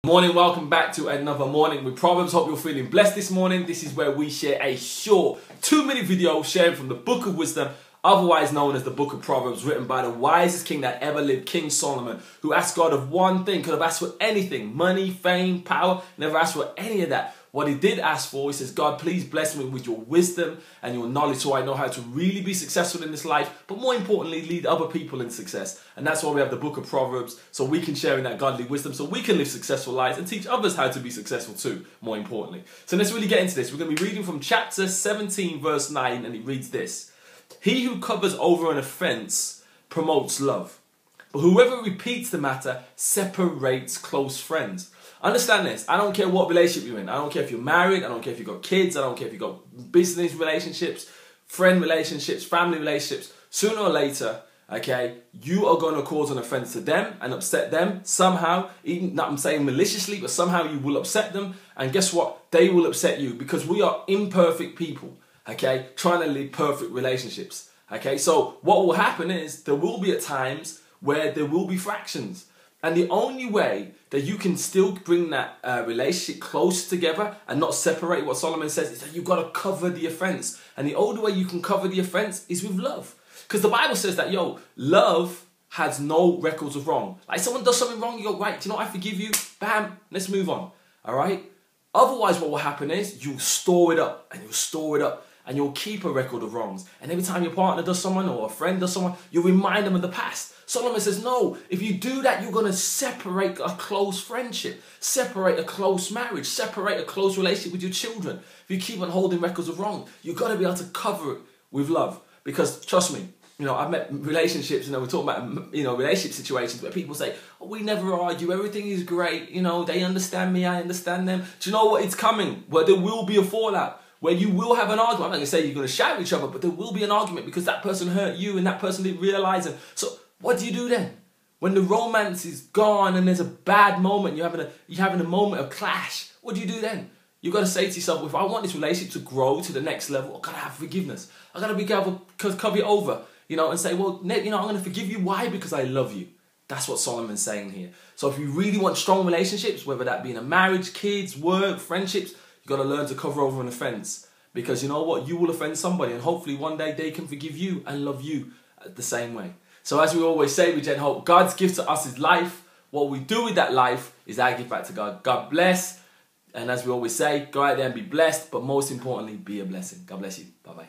Morning, welcome back to another morning with Proverbs. Hope you're feeling blessed this morning. This is where we share a short 2-minute video sharing from the book of wisdom, otherwise known as the book of Proverbs, written by the wisest king that ever lived, King Solomon, who asked God of one thing, could have asked for anything, money, fame, power, never asked for any of that. What he did ask for, he says, God, please bless me with your wisdom and your knowledge so I know how to really be successful in this life, but more importantly, lead other people in success. And that's why we have the book of Proverbs, so we can share in that godly wisdom, so we can live successful lives and teach others how to be successful too, more importantly. So let's really get into this. We're going to be reading from chapter 17, verse 9, and it reads this. He who covers over an offence promotes love, but whoever repeats the matter separates close friends. Understand this. I don't care what relationship you're in. I don't care if you're married. I don't care if you've got kids. I don't care if you've got business relationships, friend relationships, family relationships. Sooner or later, okay, you are going to cause an offense to them and upset them somehow. Even not I'm saying maliciously, but somehow you will upset them. And guess what? They will upset you because we are imperfect people, okay, trying to live perfect relationships. Okay, so what will happen is there will be at times where there will be fractions. And the only way that you can still bring that relationship close together and not separate, what Solomon says, is that you've got to cover the offense. And the only way you can cover the offense is with love. Because the Bible says that, love has no records of wrong. Like someone does something wrong, you go, right, do you know what, I forgive you, bam, let's move on, all right? Otherwise, what will happen is you'll store it up and you'll store it up and you'll keep a record of wrongs. And every time your partner does someone or a friend does someone, you'll remind them of the past. Solomon says, no, if you do that, you're going to separate a close friendship, separate a close marriage, separate a close relationship with your children. If you keep on holding records of wrong, you've got to be able to cover it with love. Because trust me, I've met relationships, we're talking about, relationship situations where people say, oh, we never argue, everything is great, they understand me, I understand them. Do you know what? It's coming, where there will be a fallout, where you will have an argument. I'm not going to say you're going to shout at each other, but there will be an argument because that person hurt you and that person didn't realize it. So what do you do then? When the romance is gone and there's a bad moment, you're having a moment of clash, what do you do then? You've got to say to yourself, if I want this relationship to grow to the next level, I've got to have forgiveness. I've got to be able to cover it over, and say, well, I'm going to forgive you. Why? Because I love you. That's what Solomon's saying here. So if you really want strong relationships, whether that be in a marriage, kids, work, friendships, you've got to learn to cover over an offense. Because you know what? You will offend somebody and hopefully one day they can forgive you and love you the same way. So as we always say with Gen Hope, God's gift to us is life. What we do with that life is our gift back to God. God bless. And as we always say, go out there and be blessed. But most importantly, be a blessing. God bless you. Bye-bye.